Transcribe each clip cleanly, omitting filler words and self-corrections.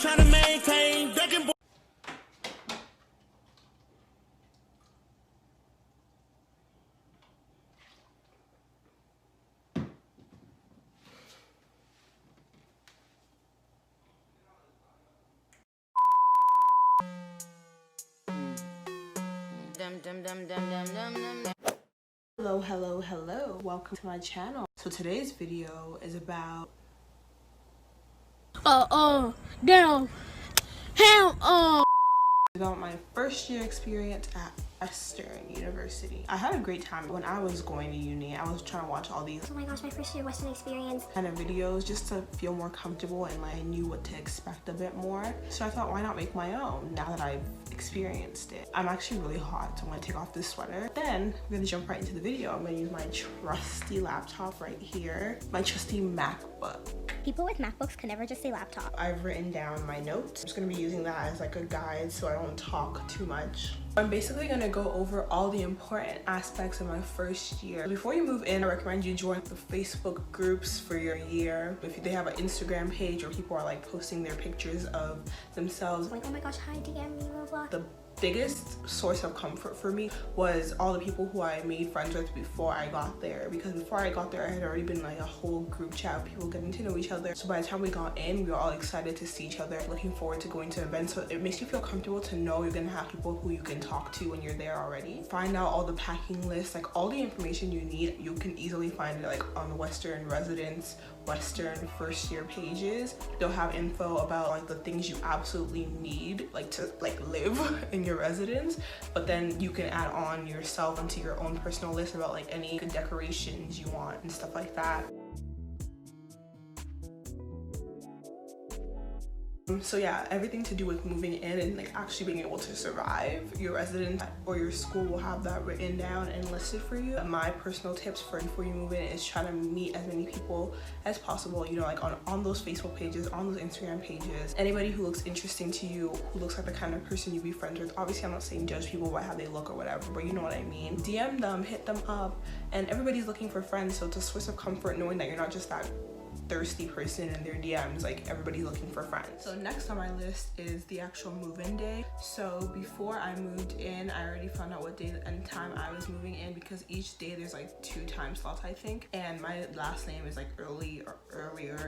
trying to maintain. Hello, welcome to my channel. So today's video is about about my first year experience at Western University. I had a great time when I was going to uni. I was trying to watch all these, oh my gosh, my first year Western experience kind of videos just to feel more comfortable and like I knew what to expect a bit more. So I thought, why not make my own now that I've experienced it? I'm actually really hot, so I'm gonna take off this sweater. Then we're gonna jump right into the video. I'm gonna use my trusty laptop right here, my trusty MacBook. People with MacBooks can never just say laptop. I've written down my notes. I'm just gonna be using that as like a guide so I don't talk too much. I'm basically gonna go over all the important aspects of my first year. Before you move in, I recommend you join the Facebook groups for your year. If they have an Instagram page where people are like posting their pictures of themselves. Like, oh my gosh, hi, DM me, blah, blah. The biggest source of comfort for me was all the people who I made friends with before I got there, because before I got there I had already been like a whole group chat of people getting to know each other. So by the time we got in, we were all excited to see each other, looking forward to going to events. So it makes you feel comfortable to know you're gonna have people who you can talk to when you're there already. Find out all the packing lists, like all the information you need. You can easily find it like on the Western residence, Western first year pages. They'll have info about like the things you absolutely need like to like live in your residence, but then you can add on yourself into your own personal list about like any decorations you want and stuff like that. So yeah, everything to do with moving in and like actually being able to survive your residence or your school will have that written down and listed for you. My personal tips for before you move in is try to meet as many people as possible, you know, like on those Facebook pages, on those Instagram pages. Anybody who looks interesting to you, who looks like the kind of person you'd be friends with. Obviously I'm not saying judge people by how they look or whatever, but you know what I mean. DM them, hit them up, and everybody's looking for friends, so it's a source of comfort knowing that you're not just that thirsty person in their DMs, like everybody's looking for friends. So next on my list is the actual move-in day. So before I moved in, I already found out what day and time I was moving in, because each day there's like 2 time slots I think, and my last name is like earlier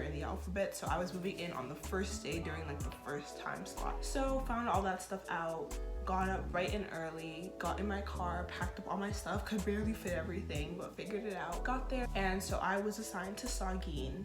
in the alphabet, so I was moving in on the first day during like the first time slot. So found all that stuff out, got up bright and early, got in my car, packed up all my stuff, could barely fit everything, but figured it out, got there. And so I was assigned to Saugeen.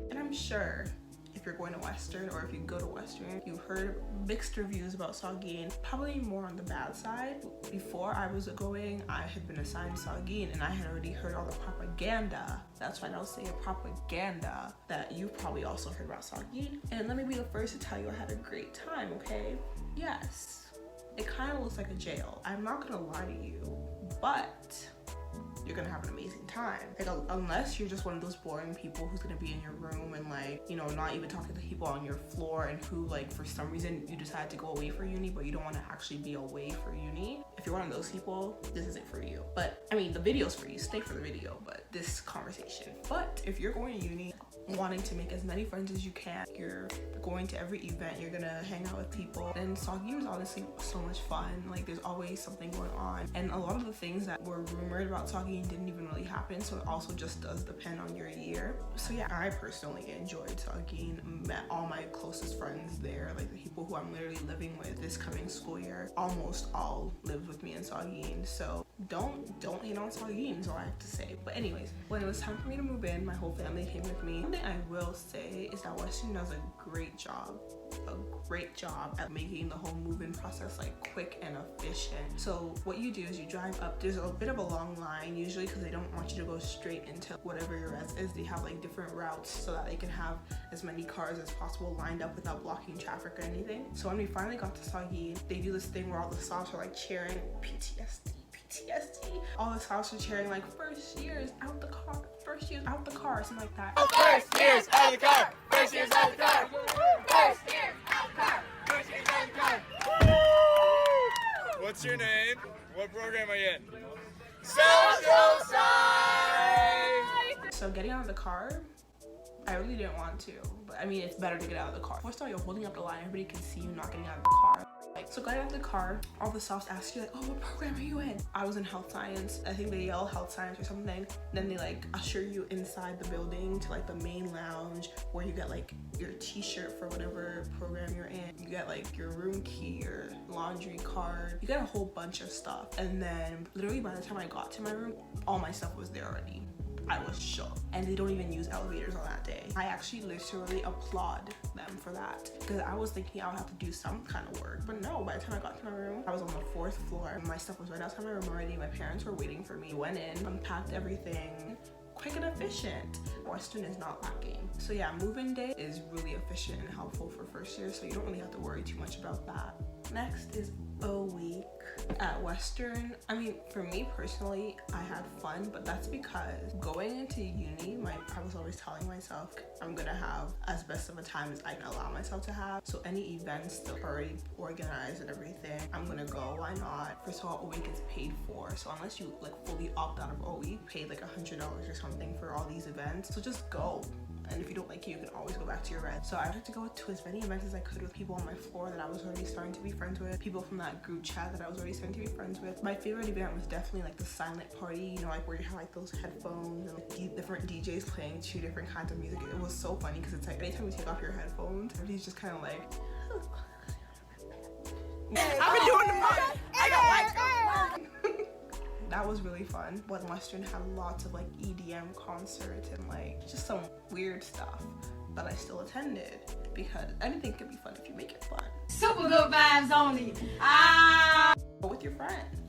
And I'm sure if you're going to Western, or if you go to Western, you've heard mixed reviews about Saugeen, probably more on the bad side. Before I was going, I had been assigned Saugeen and I had already heard all the propaganda. That's why I'll say propaganda that you probably also heard about Saugeen. And let me be the first to tell you I had a great time, okay? Yes, it kind of looks like a jail. I'm not gonna lie to you, but you're gonna have an amazing time. Like, unless you're just one of those boring people who's gonna be in your room and like, you know, not even talking to people on your floor, and who like for some reason you decided to go away for uni but you don't want to actually be away for uni. If you're one of those people, this isn't for you. But I mean, the video's for you, stay for the video, but this conversation. But if you're going to uni wanting to make as many friends as you can, you're going to every event, you're gonna hang out with people, then Saugeen is honestly so much fun. Like, there's always something going on, and a lot of the things that were rumored about Saugeen didn't even really happen, so it also just does depend on your year. So yeah, I personally enjoyed Saugeen, met all my closest friends there, like the people who I'm literally living with this coming school year, almost all lived with me in Saugeen. So don't hate on Saugeen is all I have to say. But anyways, when it was time for me to move in, my whole family came with me. One thing I will say is that Western does a great job at making the whole move-in process like quick and efficient. So what you do is you drive up, there's a bit of a long line usually because they don't want you to go straight into whatever your res is. They have like different routes so that they can have as many cars as possible lined up without blocking traffic or anything. So when we finally got to Saugeen, they do this thing where all the stops are like cheering PTSD. All the stops are cheering like first years out the car, first years out the car, something like that. First years out the car, first years out the car, first years out the car, first years out the car. What's your name? What program are you in? Social science! So getting out of the car, I really didn't want to, but I mean, it's better to get out of the car. First of all, you're holding up the line, everybody can see you not getting out of the car. Like, so getting out of the car, all the stops ask you like, oh, what program are you in? I was in health science. I think they yell health science or something. Then they like usher you inside the building to like the main lounge where you get like your t-shirt for whatever program you're in. You get like your room key, your laundry card. You get a whole bunch of stuff. And then literally by the time I got to my room, all my stuff was there already. I was shocked. And they don't even use elevators on that day. I actually literally applaud them for that because I was thinking I would have to do some kind of work. But no, by the time I got to my room, I was on the 4th floor. My stuff was right outside my room already. My parents were waiting for me. Went in, unpacked everything. Quick and efficient. Western is not lacking. So yeah, move-in day is really efficient and helpful for first year, so you don't really have to worry too much about that. Next is a week at Western. I mean, for me personally, I had fun, but that's because going into uni, I was always telling myself I'm gonna have as best of a time as I can allow myself to have. So any events that are already organized and everything, I'm gonna go. Why not? First of all, a week is paid for, so unless you like fully opt out of a week, pay like $100 or something for all these events, so just go. And if you don't like it, you can always go back to your rent. So I tried to go to as many events as I could with people on my floor that I was already starting to be friends with, people from that group chat that I was already starting to be friends with. My favorite event was definitely like the silent party, you know, like where you have like those headphones and like different DJs playing 2 different kinds of music. It was so funny because it's like anytime you take off your headphones, everybody's just kind of like, I've been doing the most. I don't like it. That was really fun. But Western had lots of like EDM concerts and like just some weird stuff that I still attended because anything can be fun if you make it fun. Super good vibes only. With your friends.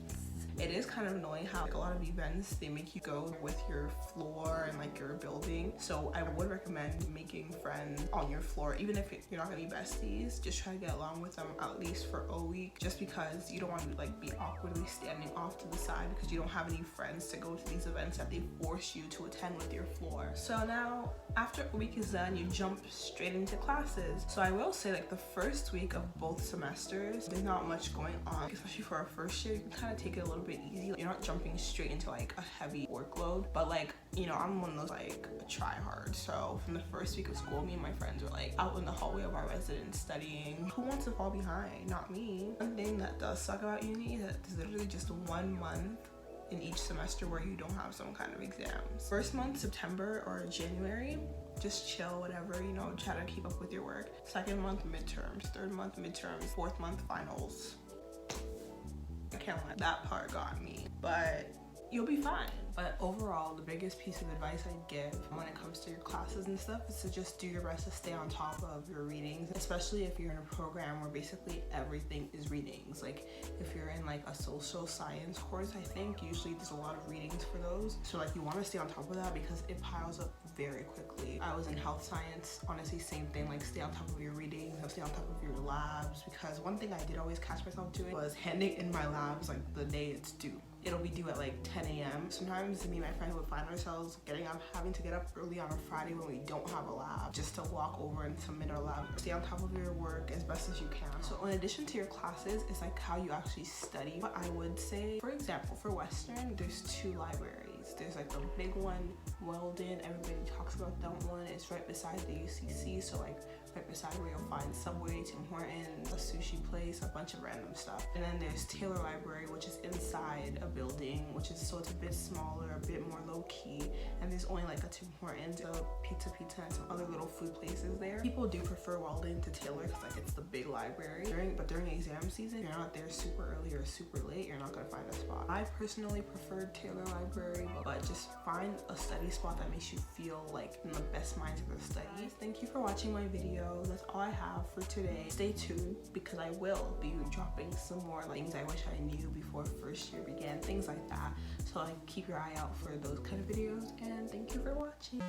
It is kind of annoying how like a lot of events, they make you go with your floor and like your building. So I would recommend making friends on your floor, even if you're not gonna be besties. Just try to get along with them at least for a week, just because you don't want to like be awkwardly standing off to the side because you don't have any friends to go to these events that they force you to attend with your floor. So now after a week is done, you jump straight into classes. So I will say like the first week of both semesters, there's not much going on, especially for our first year. You can kind of take it a little bit easy. You're not jumping straight into like a heavy workload, but like, you know, I'm one of those like try hard. So from the first week of school, me and my friends were like out in the hallway of our residence studying. Who wants to fall behind? Not me. One thing that does suck about uni is that there's literally just 1 month in each semester where you don't have some kind of exams. First month, September or January, just chill, whatever, you know, try to keep up with your work. Second month, midterms. Third month, midterms. Fourth month, finals. I can't lie, that part got me, but you'll be fine. But overall, the biggest piece of advice I'd give when it comes to your classes and stuff is to just do your best to stay on top of your readings, especially if you're in a program where basically everything is readings. Like if you're in like a social science course, I think usually there's a lot of readings for those. So like you want to stay on top of that because it piles up very quickly. I was in health science, honestly same thing, like stay on top of your readings, stay on top of your labs, because one thing I did always catch myself doing was handing in my labs like the day it's due. It'll be due at like 10 a.m. Sometimes me and my friend would find ourselves having to get up early on a Friday when we don't have a lab just to walk over and submit our lab. Stay on top of your work as best as you can. So in addition to your classes, it's like how you actually study. But I would say, for example, for Western, there's 2 libraries. There's like the big one, Weldon, everybody talks about that one. It's right beside the UCC, so like right beside where you'll find Subway, Tim Hortons, a sushi place, a bunch of random stuff. And then there's Taylor Library, which is inside a building, so it's a bit smaller, a bit more low-key, and there's only like a Tim Hortons, a Pizza, and some other little food places there. People do prefer Weldon to Taylor because like it's the big library. But during exam season, you're not there super early or super late, you're not gonna find a spot. I personally preferred Taylor Library, but just find a study spot that makes you feel like in the best mindset of studies. Thank you for watching my video. That's all I have for today. Stay tuned because I will be dropping some more like things I wish I knew before first year began, things like that. So like keep your eye out for those kind of videos, and thank you for watching.